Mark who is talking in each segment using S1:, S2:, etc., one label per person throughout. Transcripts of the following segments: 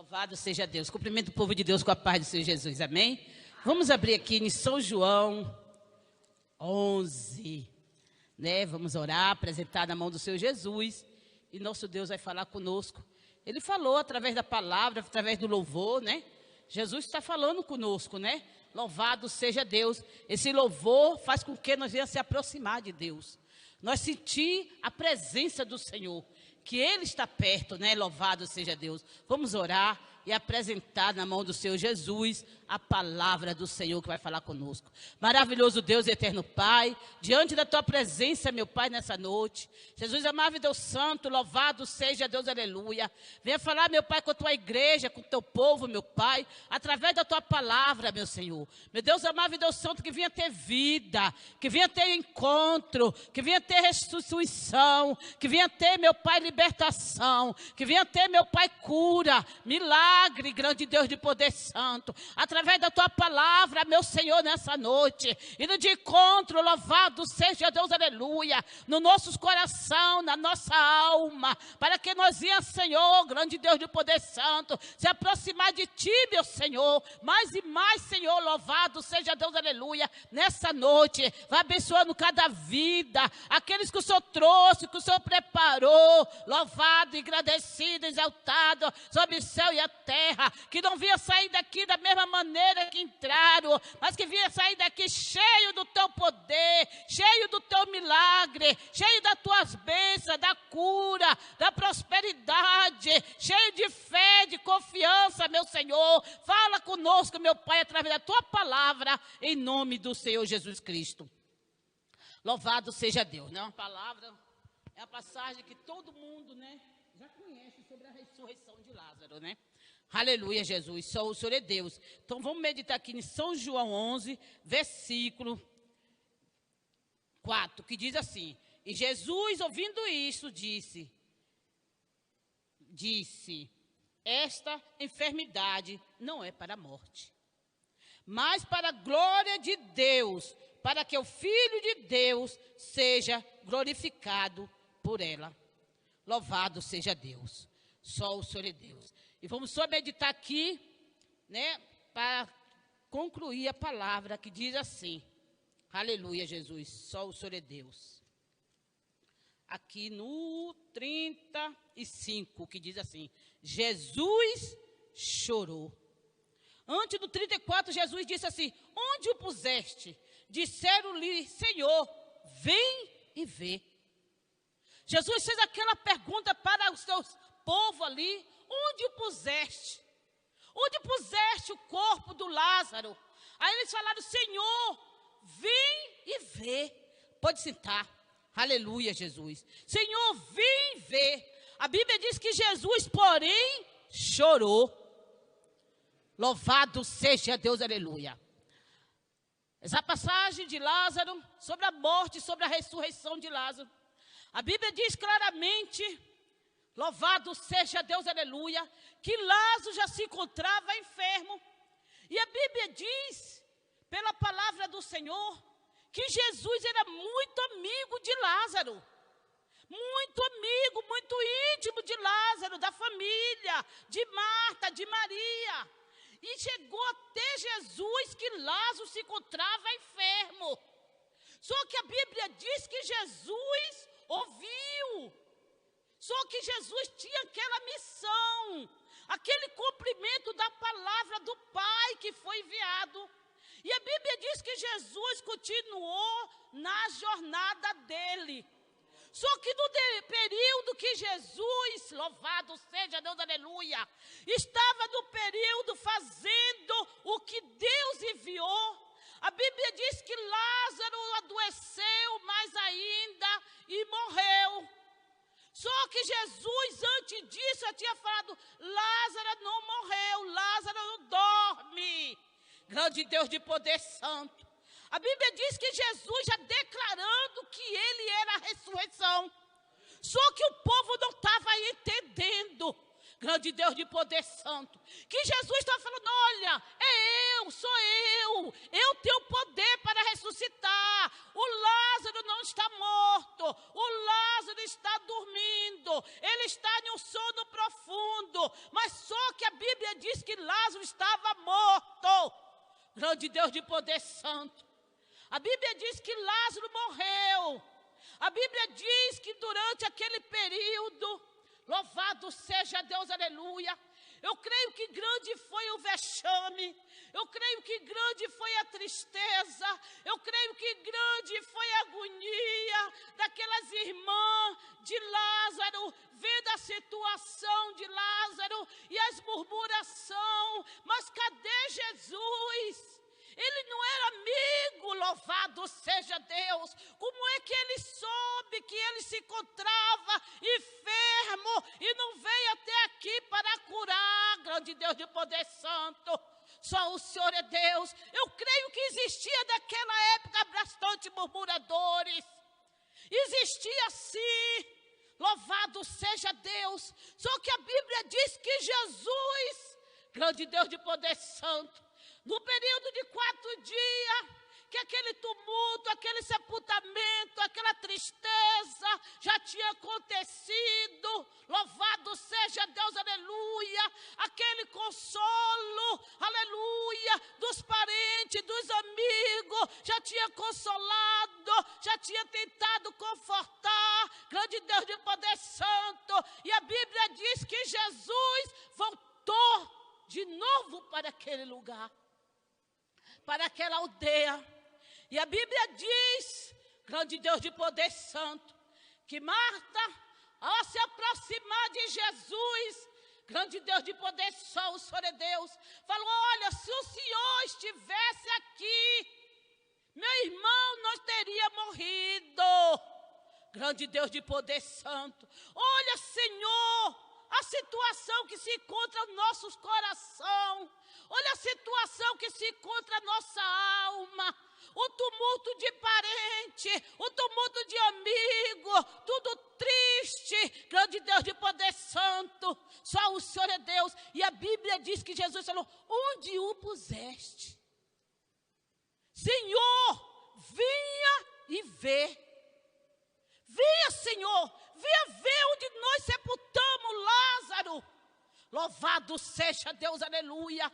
S1: Louvado seja Deus. Cumprimento o povo de Deus com a paz do Senhor Jesus. Amém? Vamos abrir aqui em São João 11. Né? Vamos orar, apresentar na mão do Senhor Jesus. E nosso Deus vai falar conosco. Ele falou através da palavra, através do louvor, né? Jesus está falando conosco, né? Louvado seja Deus. Esse louvor faz com que nós venhamos se aproximar de Deus. Nós sentir a presença do Senhor, que Ele está perto, né? Louvado seja Deus. Vamos orar e apresentar na mão do Senhor Jesus a palavra do Senhor que vai falar conosco. Maravilhoso Deus e eterno Pai, diante da Tua presença, meu Pai, nessa noite. Jesus amado e Deus santo, louvado seja Deus, aleluia. Venha falar, meu Pai, com a Tua igreja, com o Teu povo, meu Pai, através da Tua palavra, meu Senhor. Meu Deus amado e Deus santo, que venha ter vida, que venha ter encontro, que venha ter ressurreição, que venha ter, meu Pai, libertação, que venha ter, meu Pai, cura, milagre, grande Deus de poder santo, através da Tua palavra, meu Senhor, nessa noite, indo de encontro, louvado seja Deus, aleluia, no nossos coração, na nossa alma, para que nós venhamos, Senhor, grande Deus de poder santo, se aproximar de Ti, meu Senhor, mais e mais, Senhor, louvado seja Deus, aleluia, nessa noite, vai abençoando cada vida, aqueles que o Senhor trouxe, que o Senhor preparou, louvado, agradecido, exaltado, sobre o céu e a terra, que não vinha sair daqui da mesma maneira que entraram, mas que vinha sair daqui cheio do Teu poder, cheio do Teu milagre, cheio das Tuas bênçãos, da cura, da prosperidade, cheio de fé, de confiança, meu Senhor. Fala conosco, meu Pai, através da Tua palavra, em nome do Senhor Jesus Cristo. Louvado seja Deus, né? Uma palavra, é a passagem que todo mundo, né, já conhece sobre a ressurreição de Lázaro, né? Aleluia, Jesus, só o Senhor é Deus. Então vamos meditar aqui em São João 11, versículo 4, que diz assim: e Jesus, ouvindo isso, disse, esta enfermidade não é para a morte, mas para a glória de Deus, para que o Filho de Deus seja glorificado por ela. Louvado seja Deus, só o Senhor é Deus. E vamos só meditar aqui, né, para concluir a palavra que diz assim, aleluia, Jesus, só o Senhor é Deus. Aqui no 35, que diz assim, Jesus chorou. Antes do 34, Jesus disse assim, onde o puseste? Disseram-lhe, Senhor, vem e vê. Jesus fez aquela pergunta para o seu povo ali, onde o puseste? Onde puseste o corpo do Lázaro? Aí eles falaram, Senhor, vem e vê. Pode sentar. Aleluia, Jesus. Senhor, vem ver. A Bíblia diz que Jesus, porém, chorou. Louvado seja Deus, aleluia. Essa passagem de Lázaro, sobre a morte, sobre a ressurreição de Lázaro. A Bíblia diz claramente, louvado seja Deus, aleluia, que Lázaro já se encontrava enfermo. E a Bíblia diz, pela palavra do Senhor, que Jesus era muito amigo de Lázaro. Muito amigo, muito íntimo de Lázaro, da família, de Marta, de Maria. E chegou até Jesus que Lázaro se encontrava enfermo. Só que a Bíblia diz que Jesus ouviu. Só que Jesus tinha aquela missão, aquele cumprimento da palavra do Pai que foi enviado. E a Bíblia diz que Jesus continuou na jornada dele. Só que no período que Jesus, louvado seja Deus, aleluia, estava no período fazendo o que Deus enviou, a Bíblia diz que Lázaro adoeceu mais ainda e morreu. Só que Jesus, antes disso, já tinha falado, Lázaro não morreu, Lázaro não dorme. Grande Deus de poder santo. A Bíblia diz que Jesus já declarando que Ele era a ressurreição. Só que o povo não estava entendendo. Grande Deus de poder santo. Que Jesus estava falando, olha, sou eu tenho poder para ressuscitar. O Lázaro não está morto, o Lázaro está dormindo, ele está em um sono profundo. Mas só que a Bíblia Bíblia diz que Lázaro estava morto. Grande Deus de poder santo. A Bíblia diz que Lázaro morreu. A Bíblia diz que durante aquele período, louvado seja Deus, aleluia. Eu creio que grande foi o vexame. Eu creio que grande foi a tristeza. Eu creio que grande foi a agonia daquelas irmãs de Lázaro, vendo a situação de Lázaro e as murmurações. Mas cadê Jesus? Ele não era amigo, louvado seja Deus. Como é que ele soube que ele se encontrava enfermo e não veio até aqui para curar? Grande Deus de poder santo. Só o Senhor é Deus. Eu creio que existia naquela época bastante murmuradores. Existia sim. Louvado seja Deus. Só que a Bíblia diz que Jesus, grande Deus de poder santo, no período de 4 dias, que aquele tumulto, aquele sepultamento, aquela tristeza já tinha acontecido, louvado seja Deus, aleluia, aquele consolo, aleluia, dos parentes, dos amigos, já tinha consolado, já tinha tentado confortar, grande Deus de poder santo, e a Bíblia diz que Jesus voltou de novo para aquele lugar, para aquela aldeia. E a Bíblia diz, grande Deus de poder santo, que Marta, ao se aproximar de Jesus, grande Deus de poder só, o Senhor é Deus, falou: olha, se o Senhor estivesse aqui, meu irmão não teria morrido. Grande Deus de poder santo, olha, Senhor, a situação que se encontra no nosso coração, olha a situação que se encontra na nossa alma, o tumulto de parente, o tumulto de amigo, tudo triste, grande Deus de poder santo, só o Senhor é Deus. E a Bíblia diz que Jesus falou: onde o puseste? Senhor, vinha e vê. Venha, Senhor, venha ver onde nós sepultamos Lázaro. Louvado seja Deus, aleluia.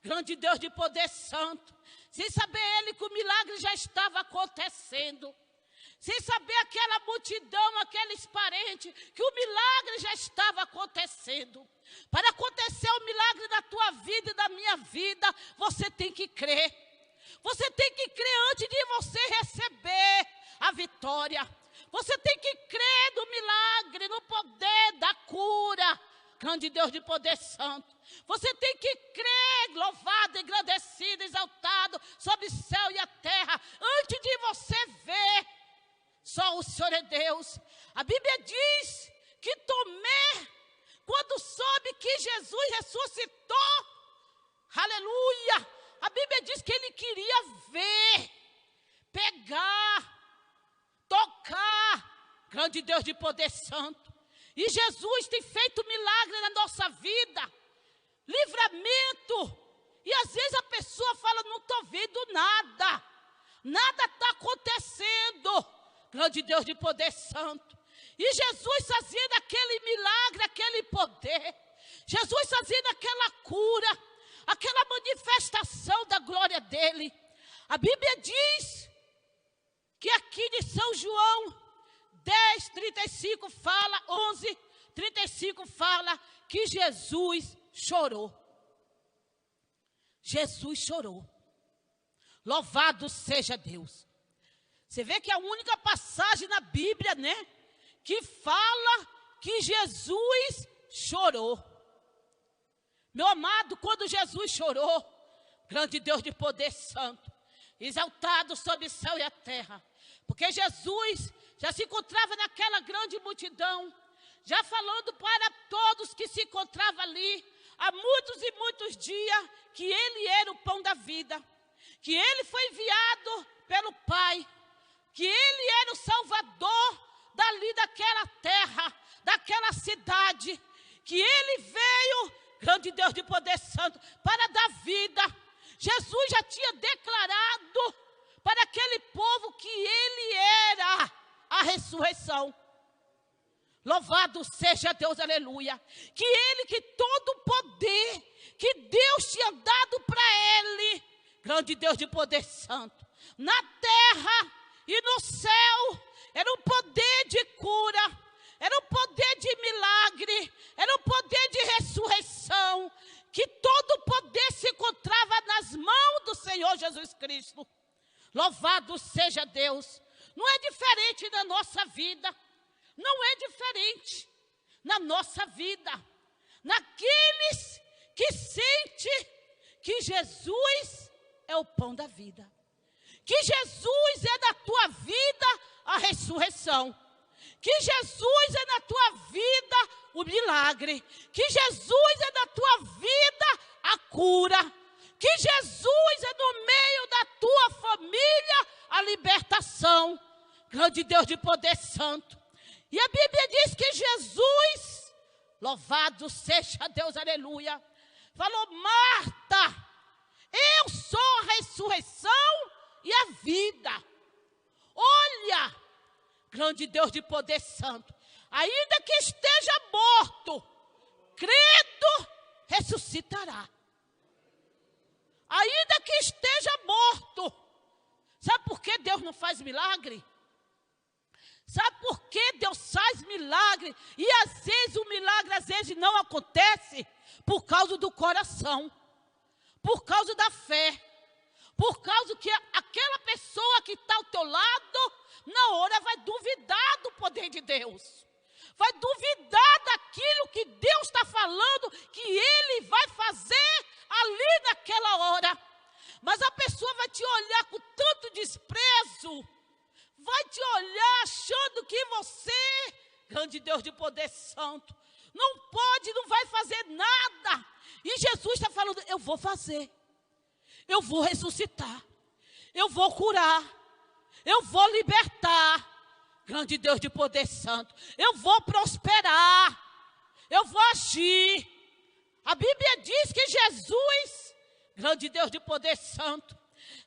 S1: Grande Deus de poder santo. Sem saber ele que o milagre já estava acontecendo. Sem saber aquela multidão, aqueles parentes, que o milagre já estava acontecendo. Para acontecer o milagre da tua vida e da minha vida, você tem que crer. Você tem que crer antes de você receber a vitória. Você tem que crer no milagre, no poder da cura. Grande Deus de poder santo. Você tem que crer, louvado, engrandecido, exaltado, sobre o céu e a terra. Antes de você ver, só o Senhor é Deus. A Bíblia diz que Tomé, quando soube que Jesus ressuscitou, aleluia, a Bíblia diz que ele queria ver, pegar, tocar, grande Deus de poder santo. E Jesus tem feito milagre na nossa vida, livramento. E às vezes a pessoa fala: não estou vendo nada, nada está acontecendo, grande Deus de poder santo. E Jesus fazendo aquele milagre, aquele poder, Jesus fazendo aquela cura, aquela manifestação da glória dele. A Bíblia diz que aqui de São João 10:35 fala, 11:35 fala que Jesus chorou. Jesus chorou. Louvado seja Deus. Você vê que é a única passagem na Bíblia, né, que fala que Jesus chorou. Meu amado, quando Jesus chorou, grande Deus de poder santo, exaltado sobre o céu e a terra, porque Jesus já se encontrava naquela grande multidão, já falando para todos que se encontravam ali, há muitos e muitos dias, que ele era o pão da vida, que ele foi enviado pelo Pai, que ele era o Salvador dali daquela terra, daquela cidade, que ele veio, grande Deus de poder santo, para dar vida. Jesus já tinha declarado para aquele povo que ele era a ressurreição. Louvado seja Deus, aleluia. Que ele, que todo poder, que tinha dado para ele, grande Deus de poder santo, na terra e no céu, era um poder de cura, era um poder de milagre, era um poder de ressurreição, que todo o poder se encontrava nas mãos do Senhor Jesus Cristo. Louvado seja Deus. Não é diferente na nossa vida, não é diferente na nossa vida, naqueles que sentem que Jesus é o pão da vida, que Jesus é na tua vida a ressurreição, que Jesus é na tua vida o milagre, que Jesus é na tua vida a cura, que Jesus é no meio da tua família a libertação. Grande Deus de poder santo. E a Bíblia diz que Jesus, louvado seja Deus, aleluia, falou: Marta, eu sou a ressurreição e a vida. Olha, grande Deus de poder santo, ainda que esteja morto, crendo, ressuscitará. Ainda que esteja morto. Sabe por que Deus não faz milagre? Sabe por que Deus faz milagre? E às vezes o milagre não acontece por causa do coração, por causa da fé, por causa que aquela pessoa que está ao teu lado, na hora vai duvidar do poder de Deus. Vai duvidar daquilo que Deus está falando, que Ele vai fazer ali naquela hora. Mas a pessoa vai te olhar com tanto desprezo, vai te olhar achando que você, grande Deus de poder santo, não pode, não vai fazer nada. E Jesus está falando: eu vou fazer, eu vou ressuscitar, eu vou curar, eu vou libertar. Grande Deus de poder santo, eu vou prosperar, eu vou agir. A Bíblia diz que Jesus, grande Deus de poder santo,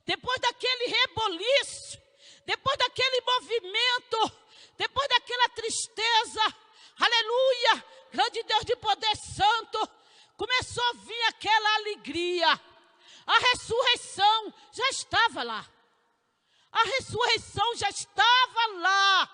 S1: depois daquele reboliço, depois daquele movimento, depois daquela tristeza, aleluia, grande Deus de poder santo, começou a vir aquela alegria. A ressurreição já estava lá. A ressurreição já estava lá.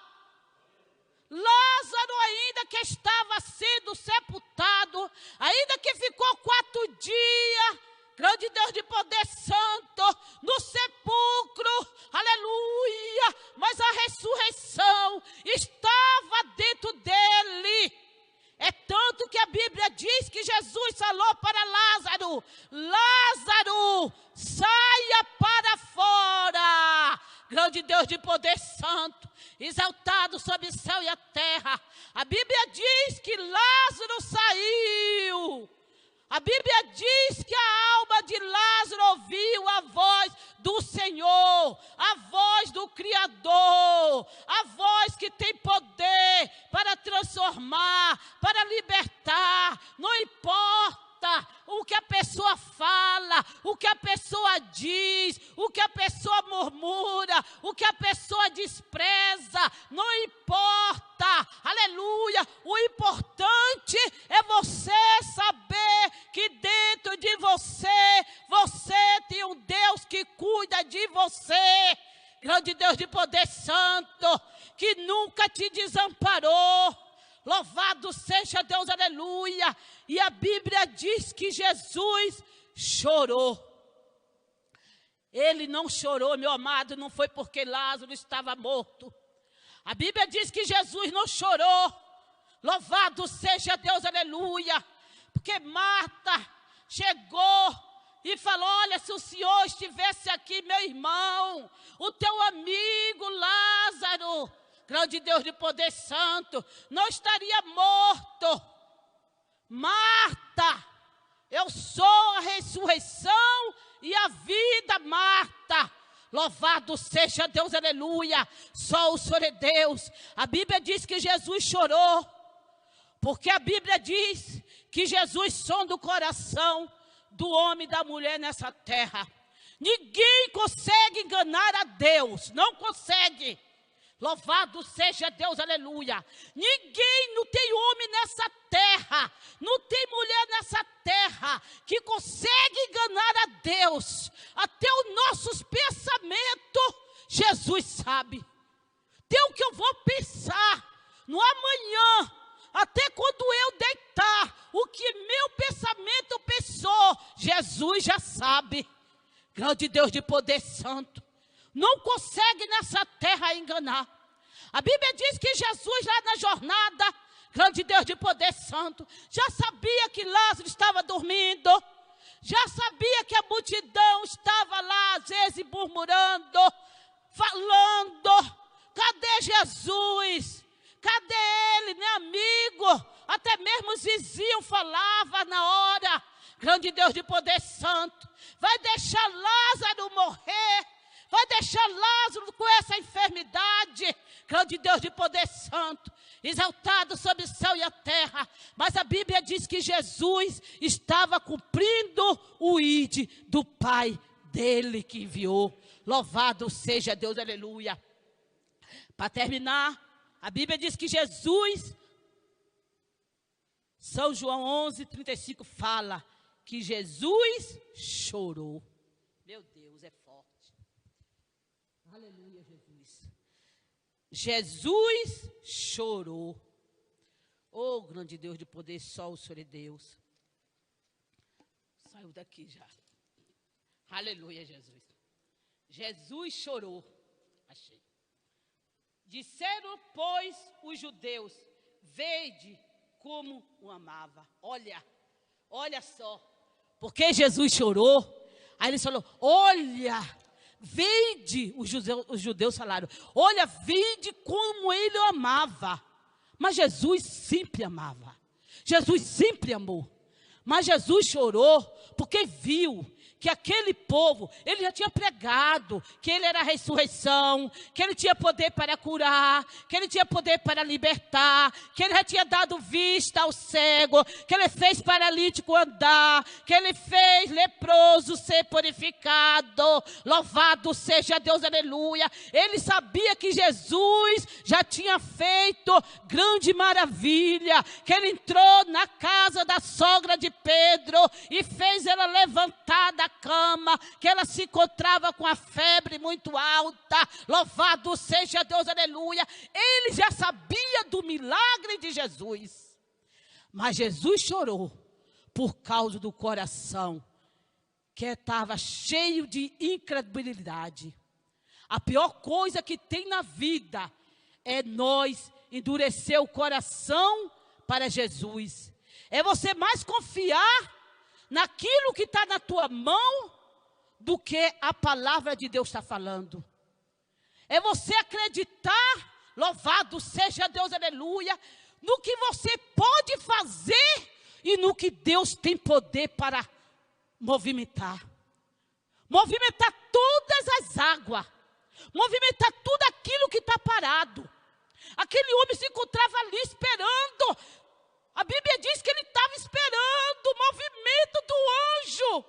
S1: Lázaro, ainda que estava sendo sepultado, ainda que ficou 4 dias, grande Deus de poder santo, no sepulcro, aleluia, mas a ressurreição estava dentro dele. É tanto que a Bíblia diz que Jesus falou para Lázaro: Lázaro, saia para fora. Grande Deus de poder santo, exaltado sobre o céu e a terra. A Bíblia diz que Lázaro saiu. A Bíblia diz que a alma de Lázaro ouviu a voz do Senhor, a voz do Criador, a voz que tem poder para transformar, para libertar. Não importa o que a pessoa fala, o que a pessoa diz, o que a pessoa murmura, o que a pessoa despreza, não importa, aleluia. O importante é você saber que dentro de você, você tem um Deus que cuida de você. Grande Deus de poder santo, que nunca te desamparou. Louvado seja Deus, aleluia. E a Bíblia diz que Jesus chorou. Ele não chorou, meu amado, não foi porque Lázaro estava morto. A Bíblia diz que Jesus não chorou. Louvado seja Deus, aleluia. Porque Marta chegou e falou: olha, se o Senhor estivesse aqui, meu irmão, o teu amigo Lázaro, grande Deus de poder santo, não estaria morto. Marta, eu sou a ressurreição e a vida, Marta. Louvado seja Deus, aleluia. Só o Senhor é Deus. A Bíblia diz que Jesus chorou, porque a Bíblia diz que Jesus sonda o coração do homem e da mulher nessa terra. Ninguém consegue enganar a Deus, não consegue. Louvado seja Deus, aleluia. Ninguém, não tem homem nessa terra, não tem mulher nessa terra que consegue enganar a Deus. Até os nossos pensamentos, Jesus sabe. Até o que eu vou pensar no amanhã, até quando eu deitar, o que meu pensamento pensou, Jesus já sabe. Grande Deus de poder santo. Não consegue nessa terra enganar. A Bíblia diz que Jesus lá na jornada, grande Deus de poder santo, já sabia que Lázaro estava dormindo, já sabia que a multidão estava lá às vezes murmurando, falando, cadê Jesus? Cadê ele, meu amigo? Até mesmo os vizinhos falavam na hora, grande Deus de poder santo, vai deixar Lázaro morrer? Vai deixar Lázaro com essa enfermidade? Grande Deus de poder santo, exaltado sobre o céu e a terra. Mas a Bíblia diz que Jesus estava cumprindo o ide do Pai dele que enviou. Louvado seja Deus, aleluia. Para terminar, a Bíblia diz que Jesus, São João 11:35 fala que Jesus chorou. Meu Deus, é forte. Aleluia, Jesus. Jesus chorou. Oh, grande Deus de poder, só o Senhor é Deus. Saiu daqui já. Aleluia, Jesus. Jesus chorou. Achei. Disseram, pois, os judeus, vede como o amava. Olha só. Porque Jesus chorou. Aí eles falaram, olha, vede, os judeus falaram, olha, vede como ele o amava. Mas Jesus sempre amava. Jesus sempre amou. Mas Jesus chorou porque viu que aquele povo, ele já tinha pregado que ele era a ressurreição, que ele tinha poder para curar, que ele tinha poder para libertar, que ele já tinha dado vista ao cego, que ele fez paralítico andar, que ele fez leproso ser purificado. Louvado seja Deus, aleluia. Ele sabia que Jesus já tinha feito grande maravilha, que ele entrou na casa da sogra de Pedro e fez ela levantar da cama, que ela se encontrava com a febre muito alta. Louvado seja Deus, aleluia. Ele já sabia do milagre de Jesus, mas Jesus chorou por causa do coração que estava cheio de incredulidade. A pior coisa que tem na vida é nós endurecer o coração para Jesus. É você mais confiar naquilo que está na tua mão do que a palavra de Deus está falando. É você acreditar, louvado seja Deus, aleluia, no que você pode fazer e no que Deus tem poder para movimentar. Movimentar todas as águas. Movimentar tudo aquilo que está parado. Aquele homem se encontrava ali esperando. A Bíblia diz que ele estava esperando o movimento do anjo.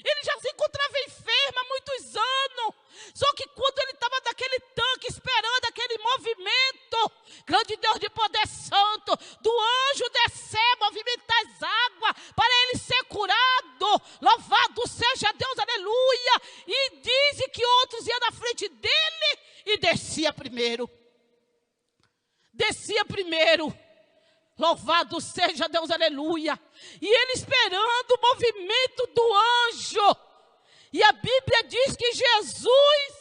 S1: Ele já se encontrava enfermo há muitos anos. Só que quando ele estava naquele tanque esperando aquele movimento, grande Deus de poder santo, do anjo descer, movimentar as águas, para ele ser curado. Louvado seja Deus, aleluia. E diz que outros iam na frente dele e descia primeiro. Descia primeiro. Louvado seja Deus, aleluia. E ele esperando o movimento do anjo. E a Bíblia diz que Jesus,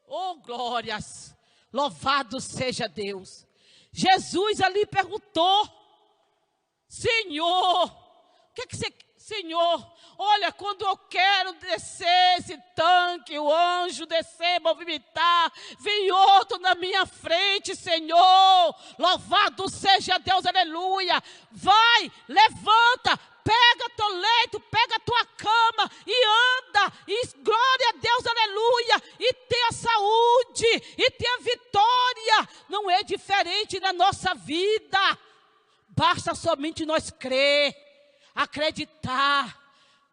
S1: oh glórias, louvado seja Deus. Jesus ali perguntou, Senhor, o que você... Senhor, olha, quando eu quero descer esse tanque, o anjo descer, movimentar, vem outro na minha frente, Senhor. Louvado seja Deus, aleluia. Vai, levanta, pega teu leito, pega tua cama e anda. E glória a Deus, aleluia. E tenha saúde, e tenha vitória. Não é diferente na nossa vida. Basta somente nós crer. Acreditar,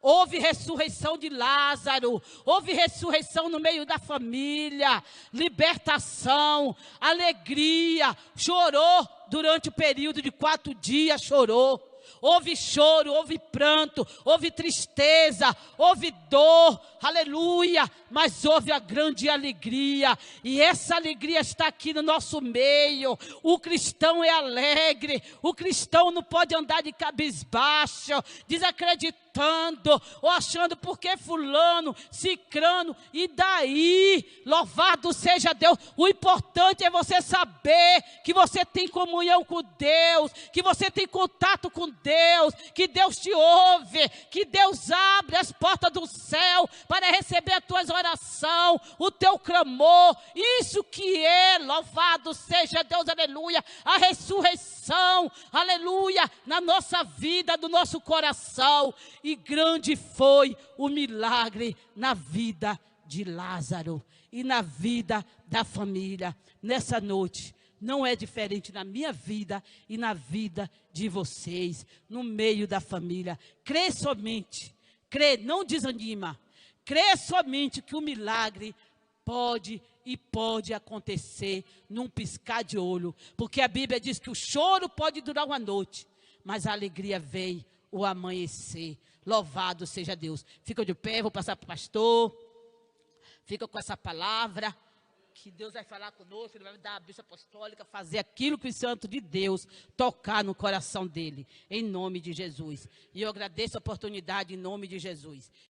S1: Houve ressurreição de Lázaro, houve ressurreição no meio da família, libertação, alegria, chorou durante o período de 4 dias, chorou. Houve choro, houve pranto, houve tristeza, houve dor, aleluia, mas houve a grande alegria, e essa alegria está aqui no nosso meio. O cristão é alegre, o cristão não pode andar de cabisbaixo, desacreditando, ou achando porque fulano, cicrano, e daí, louvado seja Deus. O importante é você saber que você tem comunhão com Deus, que você tem contato com Deus, que Deus te ouve, que Deus abre as portas do céu para receber as tuas orações, o teu clamor. Isso que é, louvado seja Deus, aleluia, a ressurreição, aleluia, na nossa vida, no nosso coração. E grande foi o milagre na vida de Lázaro e na vida da família. Nessa noite, não é diferente na minha vida e na vida de vocês, no meio da família. Crê somente, crê, não desanima. Crê somente que o milagre pode acontecer num piscar de olho. Porque a Bíblia diz que o choro pode durar uma noite, mas a alegria vem o amanhecer. Louvado seja Deus. Fica de pé, vou passar para o pastor. Fica com essa palavra, que Deus vai falar conosco, Ele vai dar a bênção apostólica, fazer aquilo que o Santo de Deus tocar no coração dele, em nome de Jesus. E eu agradeço a oportunidade em nome de Jesus.